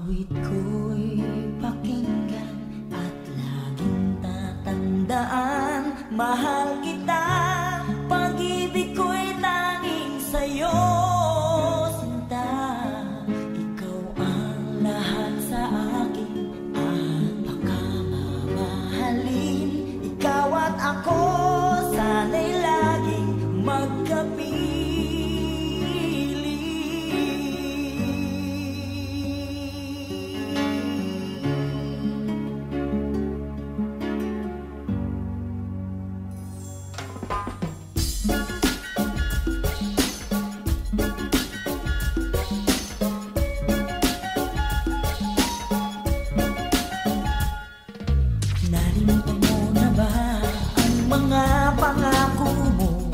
Awit ko'y pakinggan at laging tatandaan. Mahal kita, pag-ibig ko'y tanging sa'yo, sinta. Ikaw ang lahat sa akin at pakamamahalin. Ikaw at ako, sana'y laging magkapit. Nalimutan mo na ba ang mga pangako mo?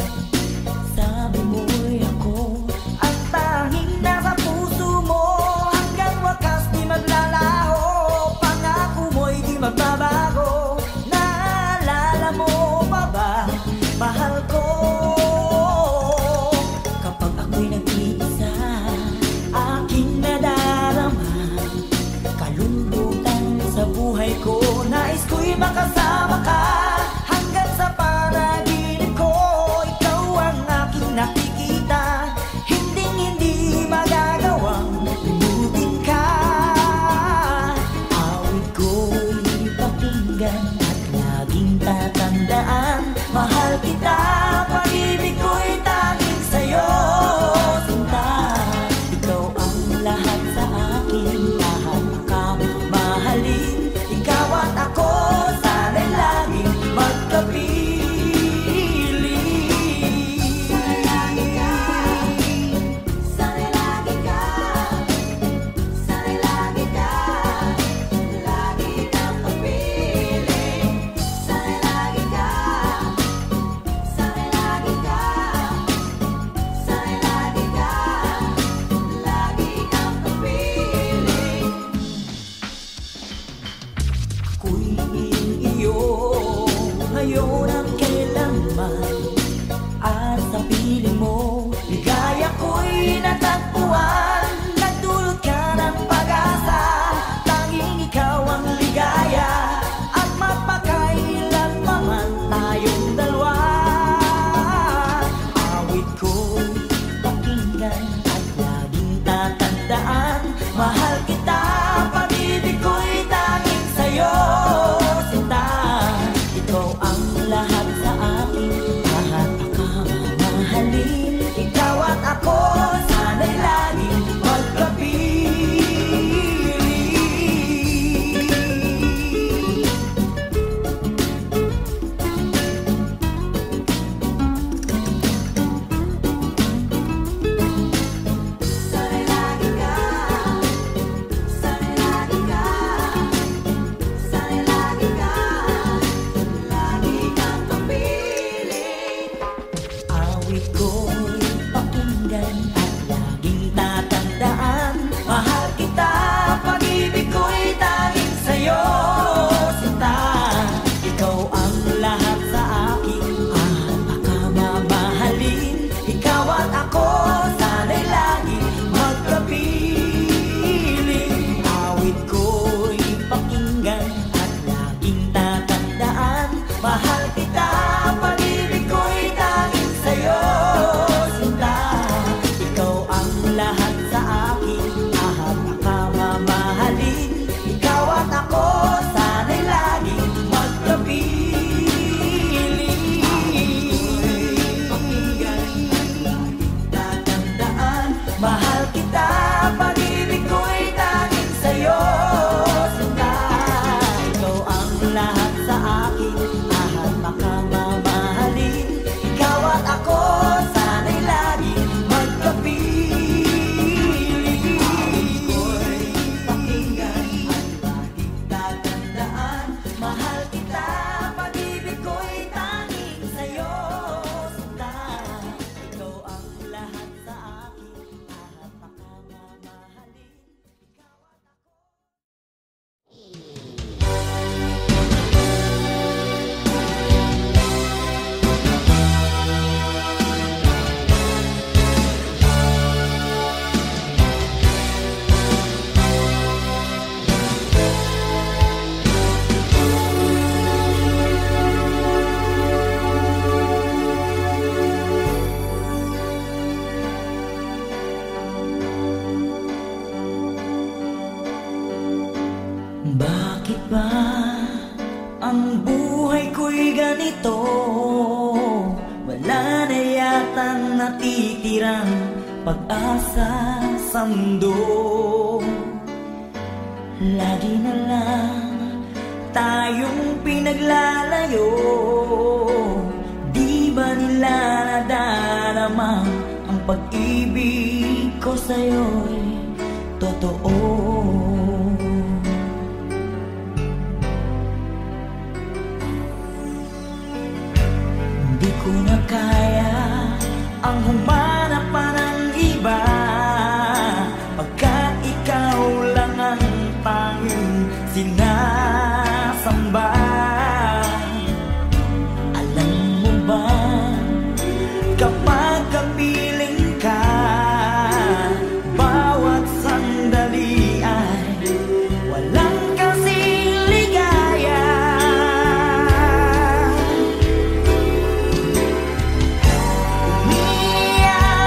Sabi mo'y ako ang tanging nasa puso mo. Hanggang wakas di maglalaho, pangako mo'y di magbabago. Naalala mo pa ba, mahal ko? Kapag ako'y nag-iisa, aking nadarama kalungkutan sa buhay ko. Nais ko'y makasama ka hanggang sa panaginip ko. Ikaw ang aking nakikita, hinding-hindi magagawang limutin ka. Awit ko'y pakinggan at laging tatandaan. Mahal kita, pag-ibig ko'y tanging sa'yo, sinta. Ikaw ang lahat sa akin, lahat makamamahalin. Ikaw at ako, sana'y laging magkapiling. Sana'y lagi ka, sana'y lagi ka, sana'y lagi ka, lagi kang kapiling. Sana'y lagi ka, sana'y lagi ka, sana'y lagi ka, lagi kang kapiling. Ako'y iyo ngayon at kailanman, at sa piling mo ligaya ko'y natagpuan. Nagdulot ka ng pag-asa, tanging ikaw ang ligaya, at mapakailanman tayong dalawa. Awit ko'y pakinggan at laging tatandaan. Mahal kita, pag-ibig ko'y tanging sa'yo, sinta. Ikaw ang lahat sa akin, lahat pakamamahalin. Ikaw at ako, sana'y laging magkapiling. Sana'y lagi ka, sana'y lagi ka, sana'y lagi ka, lagi kang kapiling. ganito, wala na yatang natitirang pag-asa sa mundo. Lagi na lang tayong pinaglalayo. Di ba nila nadarama ang pag-ibig ko sa'yo'y totoo? Di ko na kaya ang humanap pa ng iba, pagkat ikaw lang ang tanging sinasamba. Alam mo ba, kapag kapiling ka, bawat sandali ay walang kasing ligaya. Umiiyak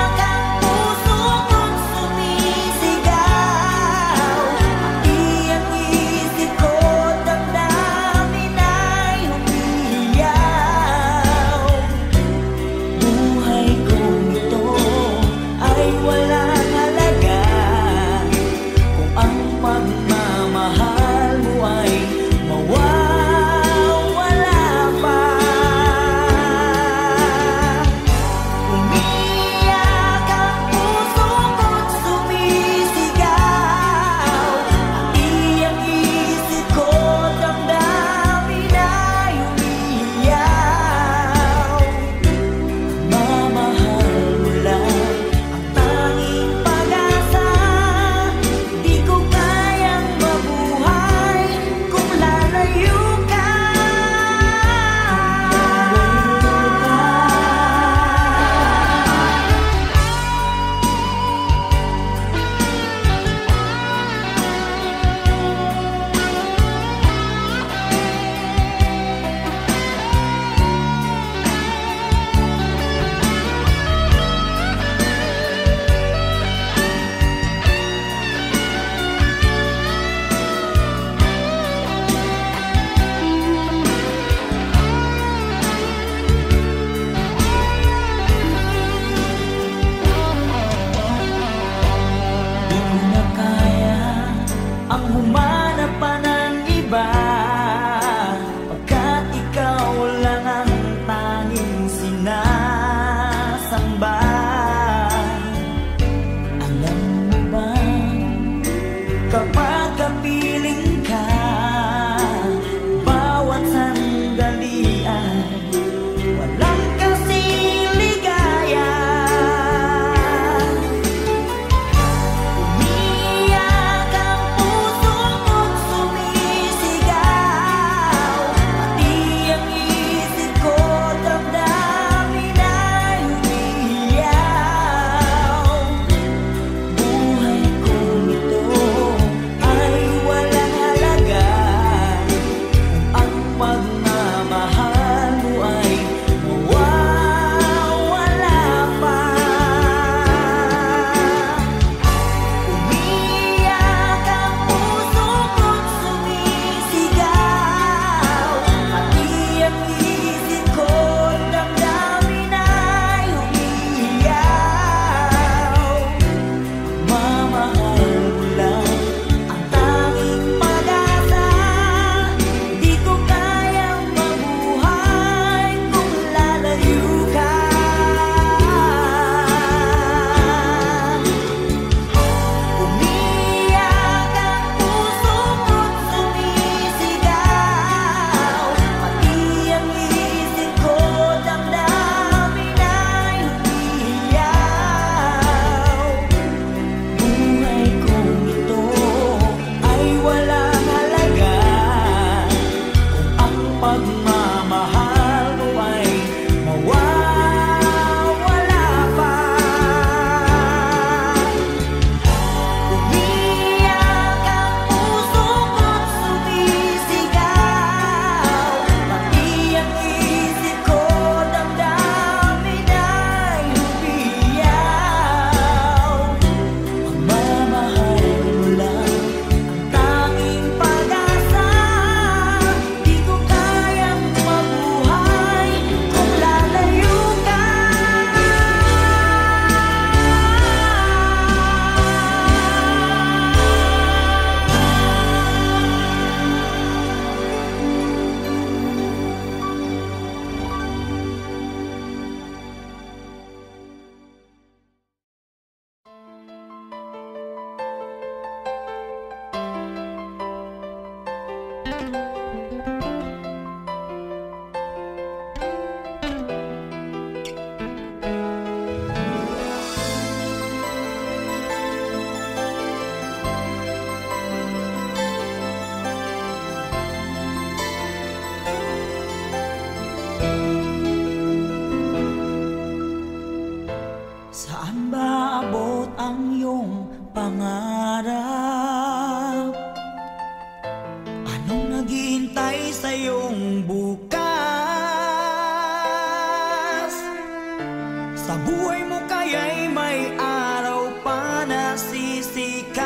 Sa buhay mo kaya'y may araw pa na sisikat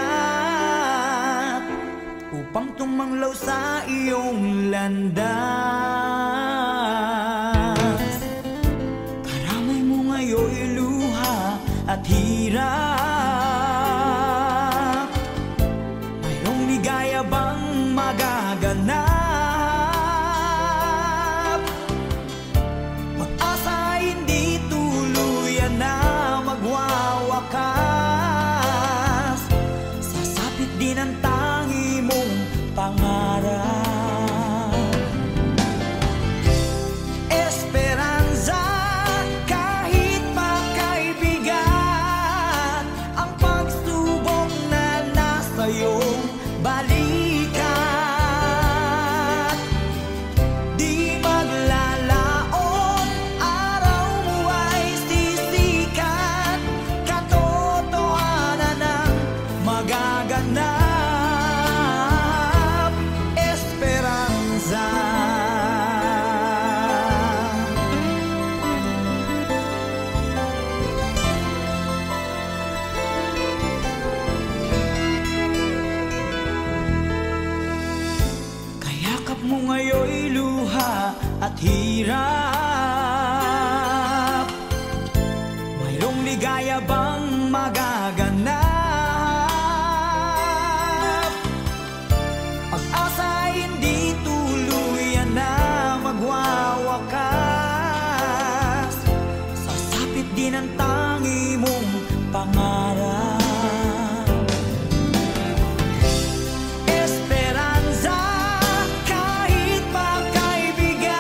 upang tumanglaw sa iyong landas. Karamay mo ngayon'y luha at hirap. Mayroong ligaya bang magaganap? Pag-asa hindi tuluyan na magwawakas. Sasapit din ang tangi mong pangarap. Esperanza, kahit makaibigan, ang pagsubok na nasa iyong balikat. Di maglalaon, araw mo ay sisikat. Katotohanan ang magaganap. Esperanza. Kayakap mo ngayon'y luha at hirap. Mayroong ligaya bang magaganap? Pag-asa hindi tuluyan na magwawakas. Sasapit din ang tangi mong pangarap. Esperanza, kahit makaibigan,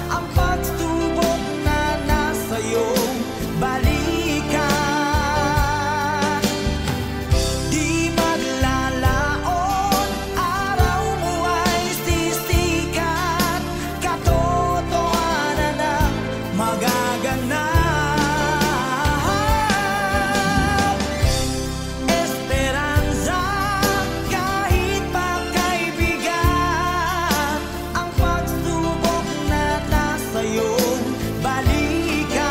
ang pagsubok na nasa iyong balikat. Di maglalaon, araw mo ay sisikat. Katotohanan ang magaganap. Esperanza, kahit makaibigan, ang pagsubok na nasa iyong balikat.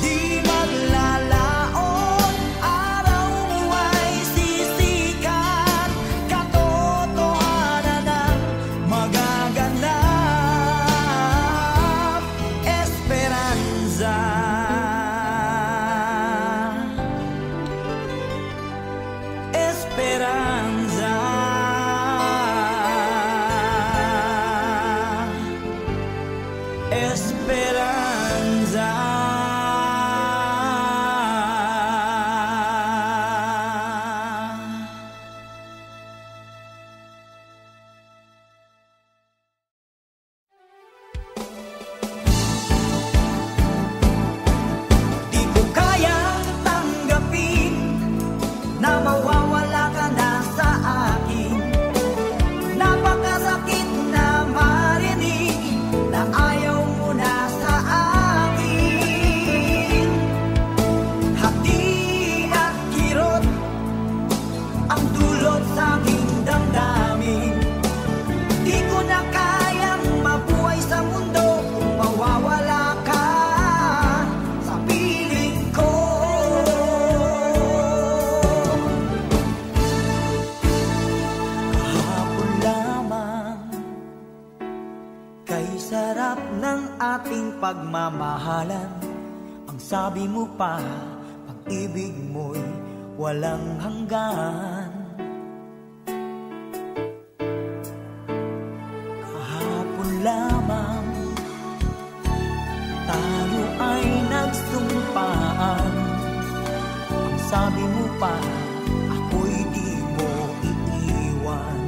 Di maglalaon, araw mo ay sisikat. Katotohanan ang magaganap. Esperanza. Esperanza. Esperanza. Di ko kayang tanggapin na mawawala ka na sa akin. Napakasakit na marinig na ayaw mo na sa akin. Hati at kirot ang dulot sa aking damdamin. Di ko na kayang mabuhay sa mundo kung mawawala ka sa piling ko. Kahapon lamang kay sarap ng ating pagmamahalan. Ang sabi mo pa, pag-ibig mo'y walang hanggan. Kahapon lamang tayo ay nagsumpaan. Ang sabi mo pa, ako'y di mo iiwan.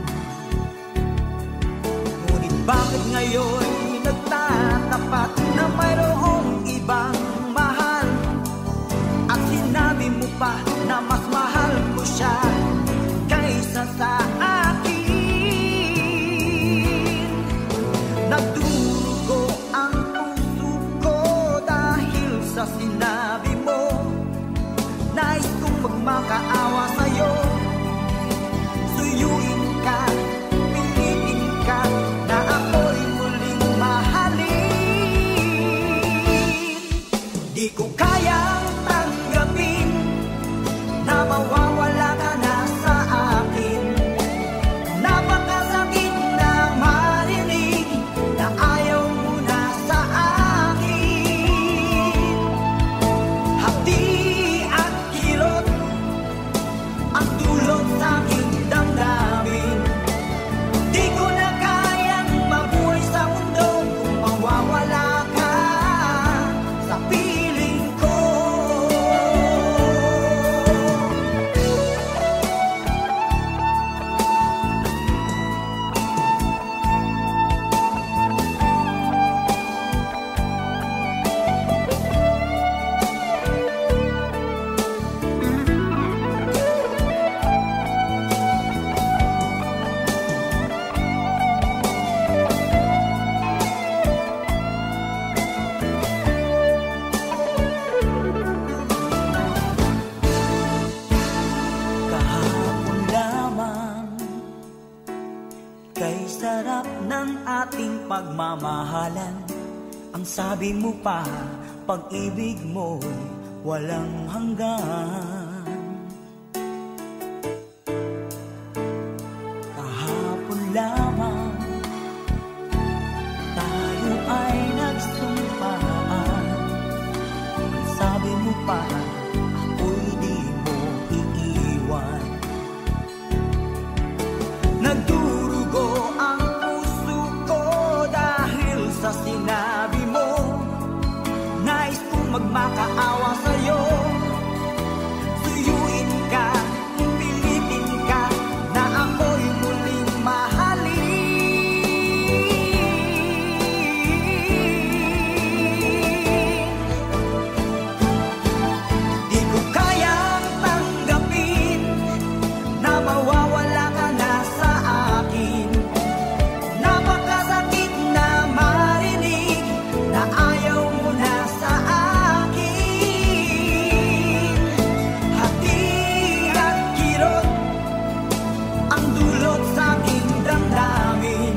Ngunit bakit ngayon nagtatapat na mayroong ibang mahal? At sinabi mo pa na mas mahal mo siya kaysa sa akin. Nagdurugo ang puso ko dahil sa sinabi mo. Nais kong magmakaawa sa'yo. Suyuin ka, pilitin ka na ako'y muling mahalin. ng ating pagmamahalan. Ang sabi mo pa, pag-ibig mo'y walang hanggan. Kahapon lamang tayo ay nagsumpaan. Ang sabi mo pa, ako'y di mo iiwan. Nagdurugo ang puso ko dahil sa sinabi mo. Nais kong magmakaawa sa'yo. Suyuin ka, pilitin ka na ako'y muling mahalin. Di ko kayang tanggapin na mawawala ka na sa akin. Napakasakit na marinig na ayaw mo na sa akin. Hati at kirot ang dulot sa aking damdamin.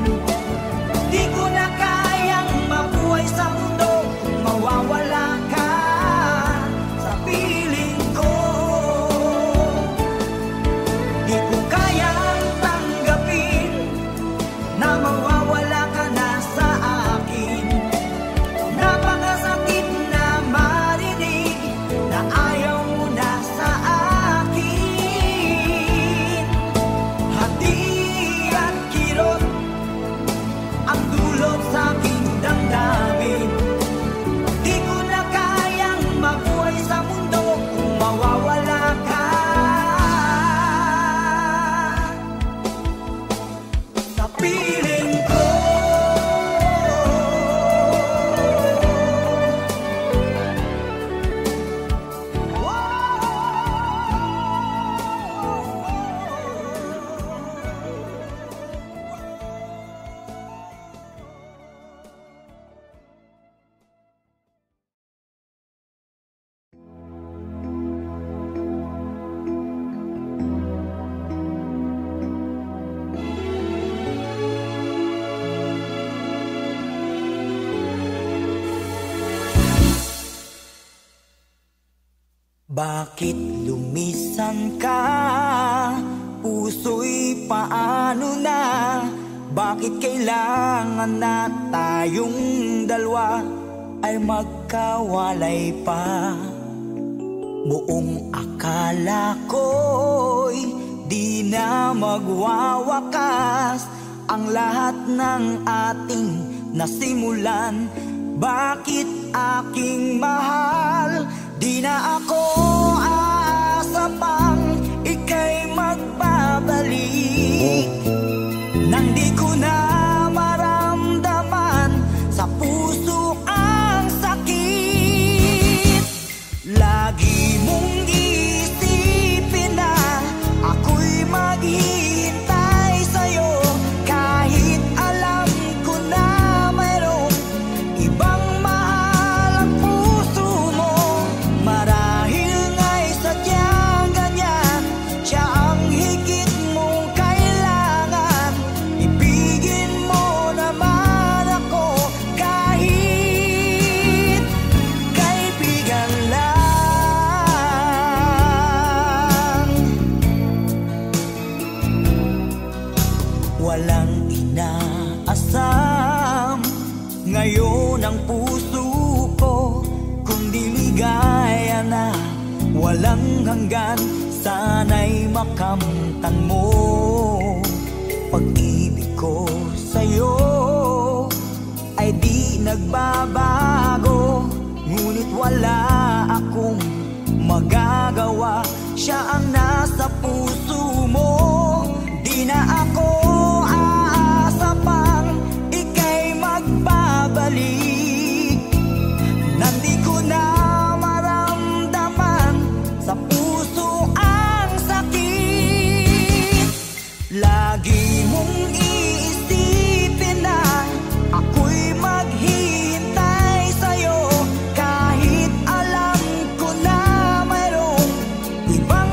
Di ko na kayang mabuhay sa mundo kung mawawala ka sa piling ko. Di ko kayang tanggapin na mawawala ka na sa akin. Napakasakit na marinig na ayaw mo na sa akin. Hati at kirot ang dulot sa aking damdamin. Di ko na kayang mabuhay sa mundo kung mawawala ka sa piling ko. Bakit lumisan ka? Puso'y paano na? Bakit kailangan na tayong dalawa ay magkawalay pa? Buong akala ko'y di na magwawakas ang lahat ng ating nasimulan. Bakit aking mahal? Di na ako aasa pang ika'y magbabalik. Nang di ko na maramdaman sa puso ang sakit. Lagi mong isipin na ako'y maghihintay sa'yo. Kahit alam ko na mayroong ibang mahal ang puso mo. Marahil nga'y sadyang ganyan, siya ang higit mong kailangan. Ibigin mo naman ako kahit kaibigan lang. Walang inaasam ngayon ang puso ko, kundi ligaya na walang hanggan. Sana'y makamtan mo pag-ibig ko sa'yo ay di nagbabago. Ngunit wala akong magagawa, siya ang nasa puso mo. Di na ako aasa pang ika'y magbabalik. Nandi ko na maramdaman sa puso ang sakit. Lagi mong iisipin na ako'y maghihintay sa'yo. Kahit alam ko na mayroong ibang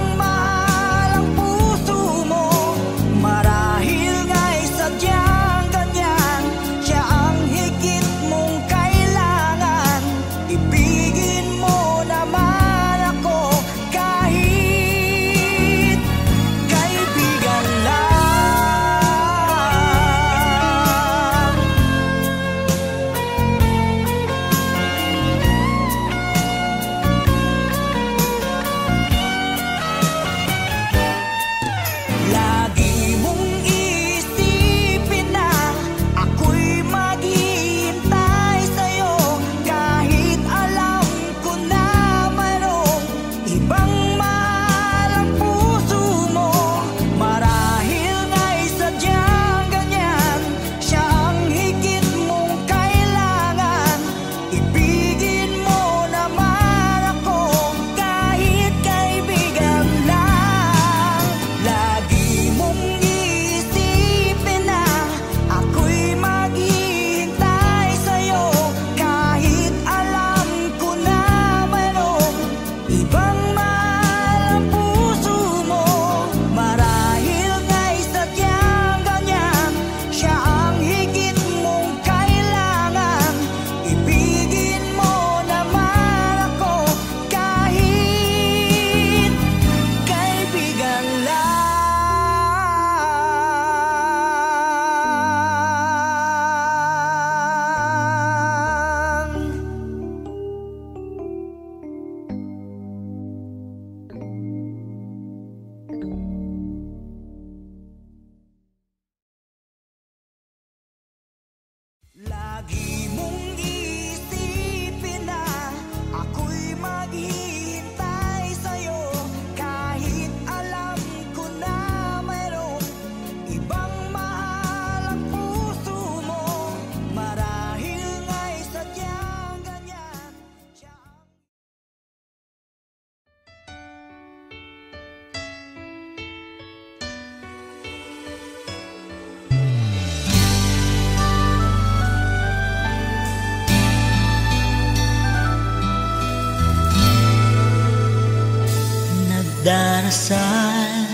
darasal,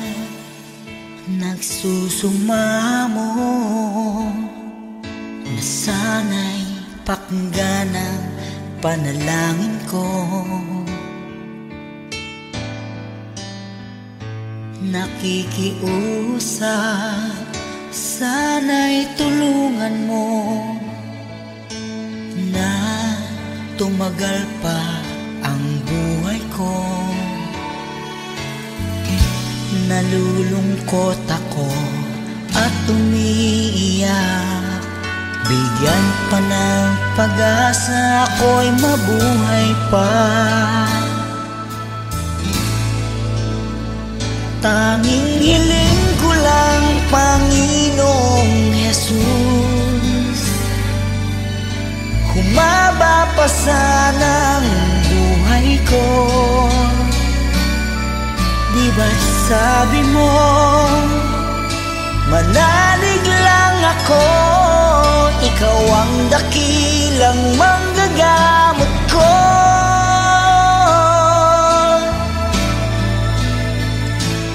nagsusumamo na sana'y pakinggan ang panalangin ko. Nakikiusap, sana'y tulungan mo na tumagal pa ang buhay ko. Nalulungkot ako at umiiyak, bigyan pa ng pag-asa, ako'y mabuhay pa. Tanging hiling ko lang, Panginoong Jesus, humaba pa sana ang buhay ko. Di ba't sabi mo, manalig lang ako, ikaw ang dakilang manggagamot ko.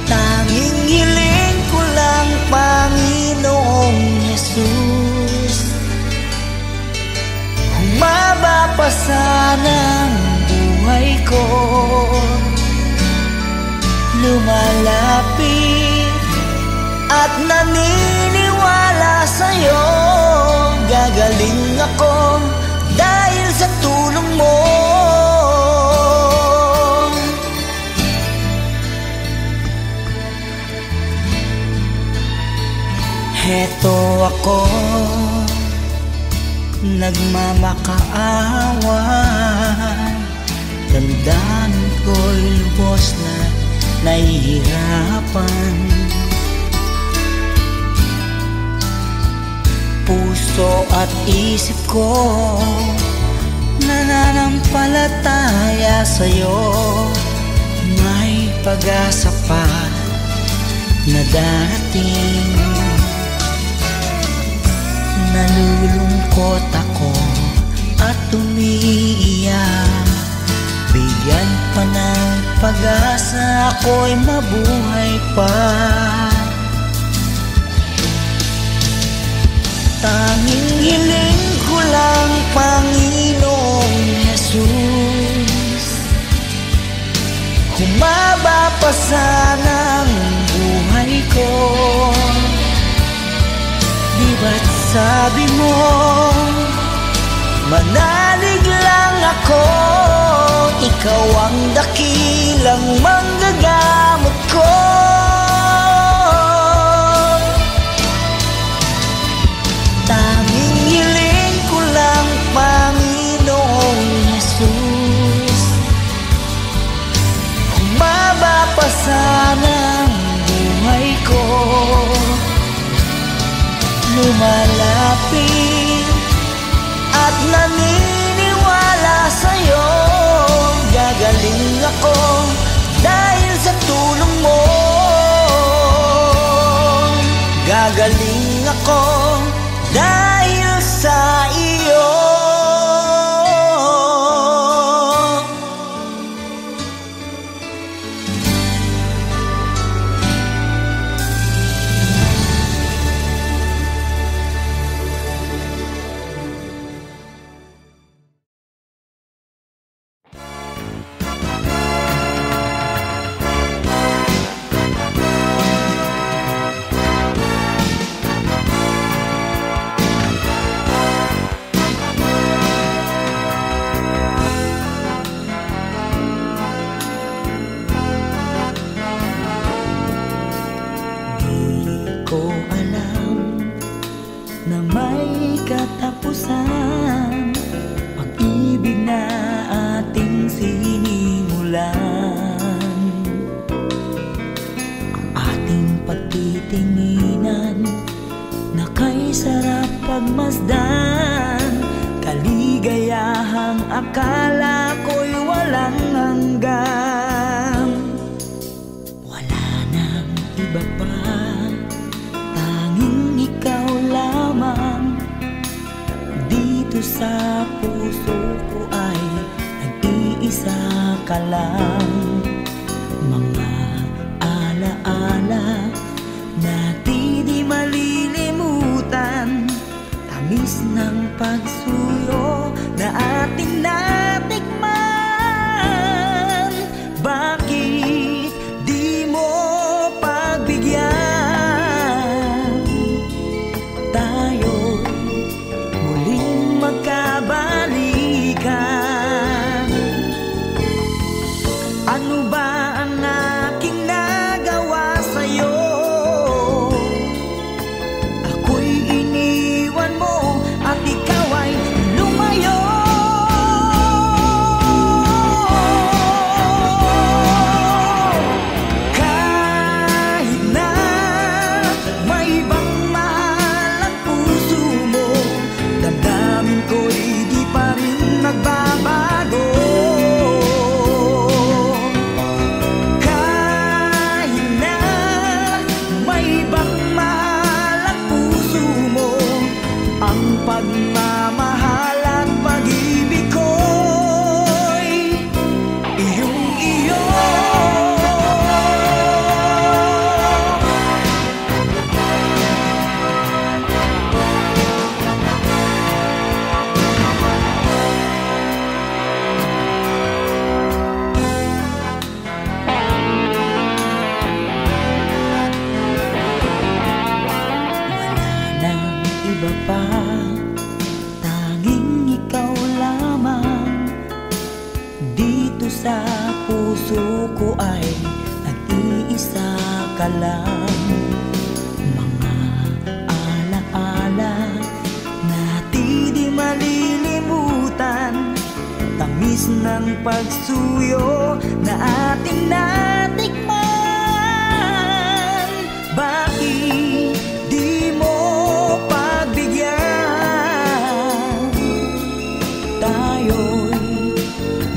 Tanging hiling ko lang, Panginoong Jesus, humaba pa sana ang buhay ko. Lumalapit at naniniwala sa'yo, gagaling ako dahil sa tulong mo. Heto ako, nagmamakaawan, damdamin ko'y lubos na nahihirapan. Puso at isip ko nananampalataya sa'yo, may pag-asa pa na darating. Nalulungkot ako at umiiyak, bigyan pa ng pag-asa, ako'y mabuhay pa. Tanging hiling ko lang, Panginoong Jesus, humaba pa sana ang buhay ko. Di ba't sabi mo, manalig lang ako, ikaw ang dakilang manggagamot ko. Tanging hiling ko lang, Panginoong Jesus, humaba pa sana ang buhay ko. Lumalapit at naniniwala sa'yo, gagaling ako dahil sa tulong mo. Gagaling ako dahil sa iyo. Katapusan, pag-ibig na ating sinimulan, ang ating pagtitinginan na kay sarap pagmasdan, kaligayahang akala ko'y walang hanggan. Wala nang iba pa, tanging ikaw lamang. Dito sa puso ko ay nag-iisa ka lang. Mga tamis ng pagsuyo na ating natikman. Bakit di mo pagbigyan? Tayo'y muling magkabalikan. Ano ba ang aking nagawa sa'yo? Ako'y iniwan mo at ikaw ay lumayo. Kahit na may ibang mahal ang puso mo, damdamin ko'y di pa rin nagbabago. Kahit na may ibang mahal ang puso mo, ang pagmamahal at pag-ibig ko'y iyong-iyo. Nang iba pa, tanging ikaw lamang. Dito sa puso ko ay nag-iisa ka lang. Mga alaala na di malilimutan, tamis ng pagsuyo na ating natikman. Bakit di mo pagbigyan? Tayo'y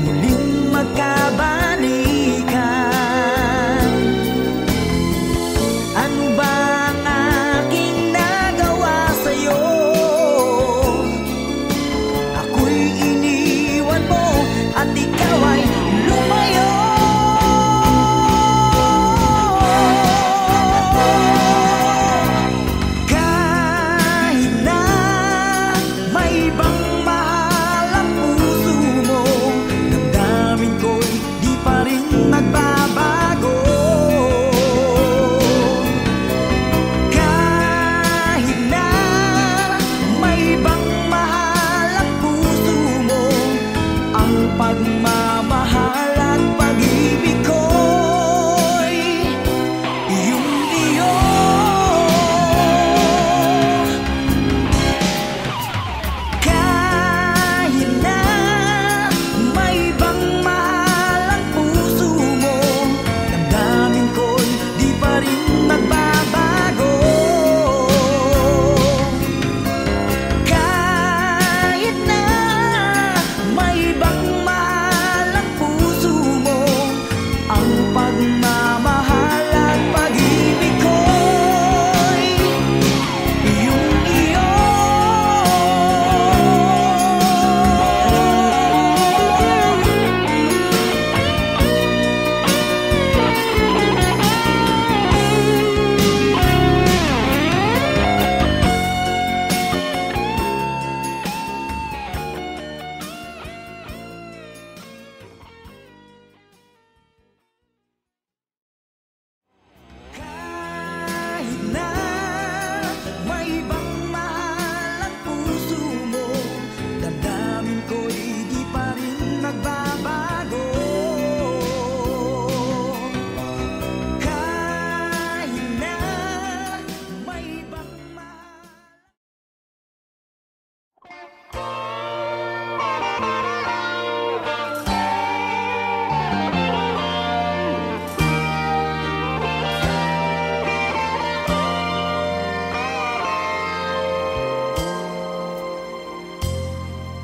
muling magkabalikan. Ano ba ang aking nagawa sa'yo? Ako'y iniwan mo at ikaw ay lumayo. Kahit na may ibang mahal ang puso mo, damdamin ko'y di pa rin nagbabago. Kahit na may ibang mahal ang puso mo, ang pagmamahal at pag-ibig ko'y iyong-iyo. Kahit na may ibang mahal ang puso mo, damdamin ko'y di pa rin magbabago. Kahit na may ibang mahal ang puso mo, ang pagmamahal at pag-ibig ko'y iyong-iyo. Kahit na may ibang mahal ang puso mo, damdamin ko'y di pa rin nagbabago. Kahit na may ibang mahal.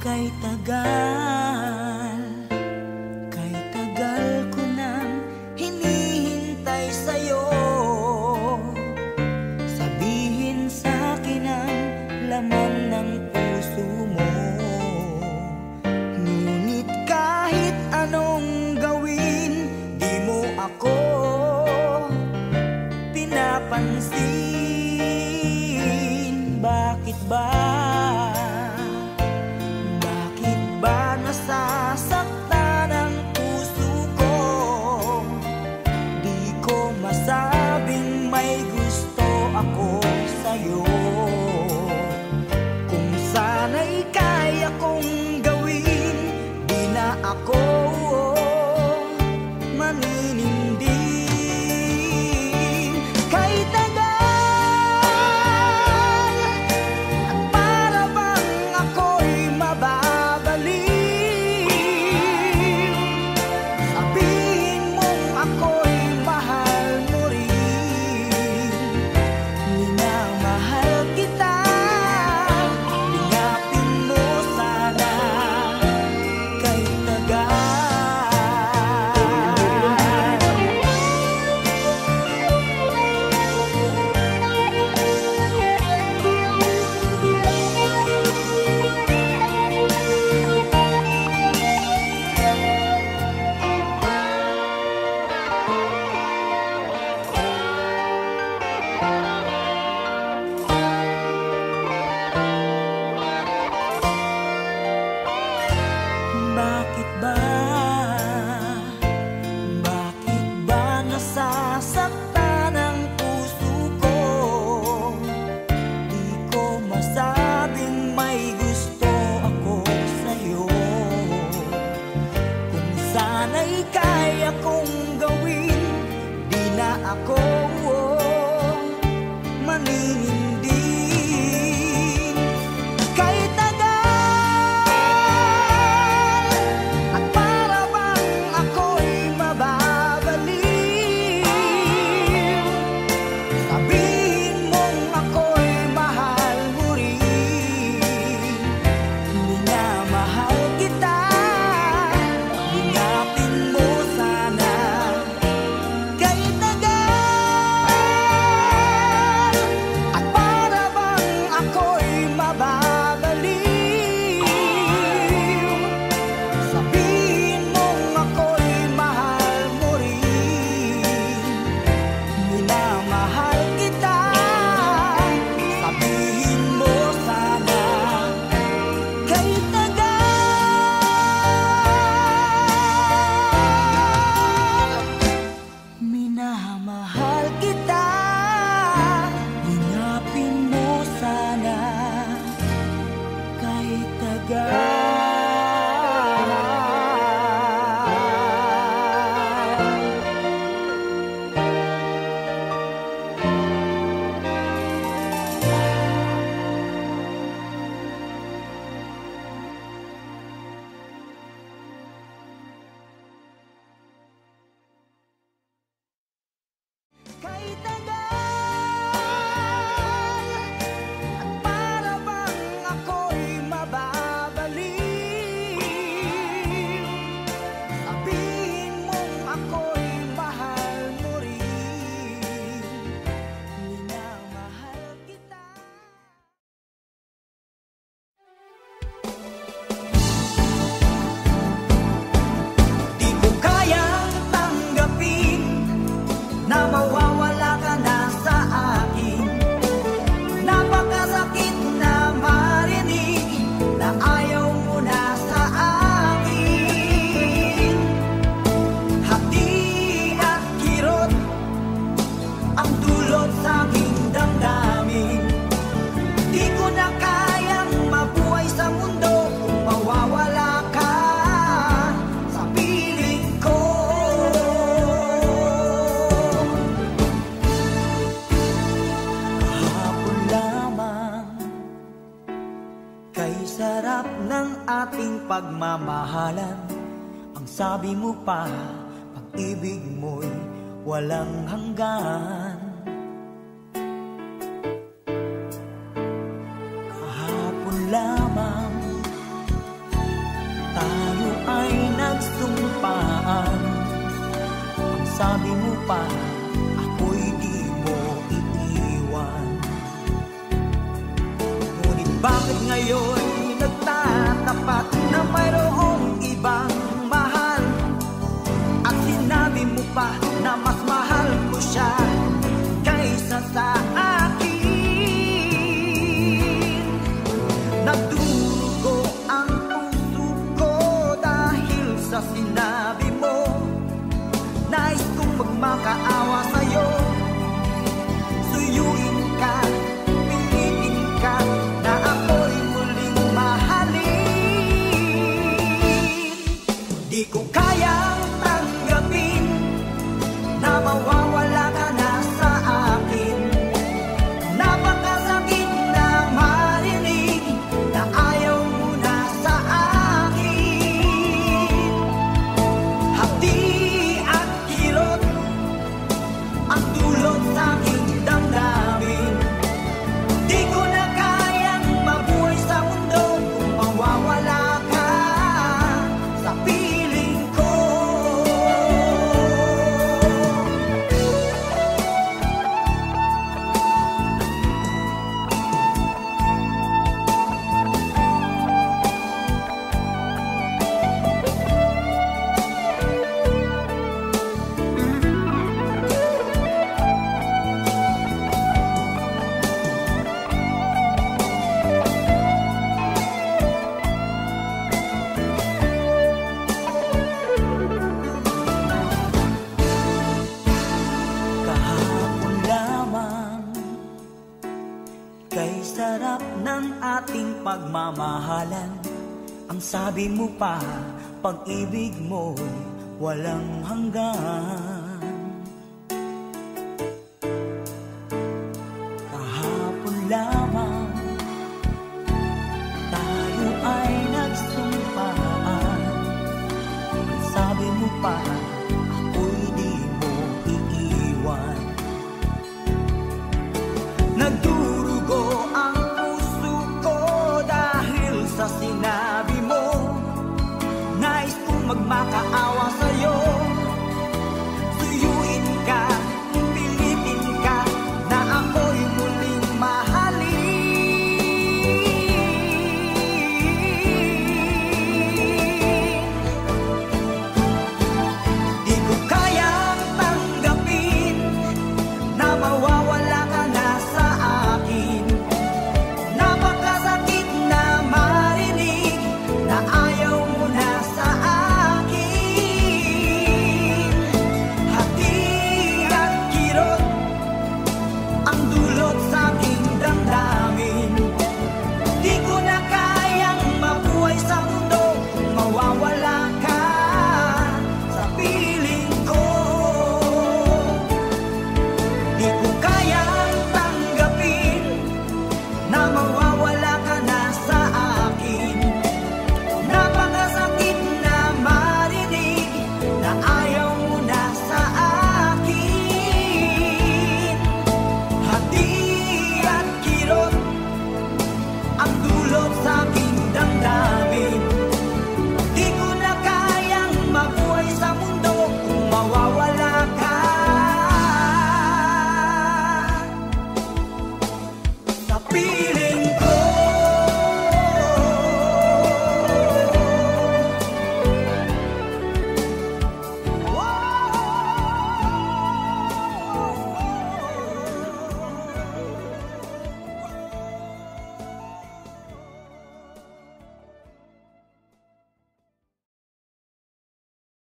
Kay tagal ko nang hinihintay sa'yo. Sabihin sa'kin ang laman ng puso mo. Ngunit kahit anong gawin, di mo ako pinapansin. Bakit ba kay tagal. Minamahal kita, hinapin mo sana kay tagal. Kay tagal, at para bang ako'y mababaliw. Sabihin mong ako'y mahal mo rin, minamahal kita. Di ko kayang tanggapin na mawawala ka na sa akin. Napakasakit na marinig na ayaw mo na sa akin. Hati at kirot ang dulot sa aking damdamin. Di ko na kayang mabuhay sa mundo kung mawawala ka sa piling ko. Kahapon lamang, kay sarap ng ating pagmamahalan. Ang sabi mo pa, pag-ibig mo'y walang hanggan. Kahapon lamang, tayo ay nagsumpaan. Ang sabi mo pa, ako'y di mo iiwan. Ngunit bakit ngayon nagtatapat na mayroong ibang mahal? At sinabi mo pa na mas mahal ko siya kaysa sa akin. Nagdurugo ang puso ko dahil sa sinabi mo. Nais kong magmakaawa sa'yo, suyuin ka, pilitin ka na ako'y muling mahalin. Di ko kayang tanggapin na mawawala ka na sa akin. Napakasakit na marinig na ayaw mo na sa akin. Hapdi at kirot ang dulot sa aking damdamin. Di ko na kayang mabuhay sa mundo kung mawawala ka sa piling ko. Kahapon lamang, kay sarap ng ating pagmamahalan. Ang sabi mo pa, pag-ibig mo'y walang hanggan. Kahapon lamang, tayo ay nagsumpaan. Ang sabi mo pa, ako'y di mo iiwan. Nagdurugo ang puso ko dahil sa sinabi mo. Nais kong magmakaawa sa'yo,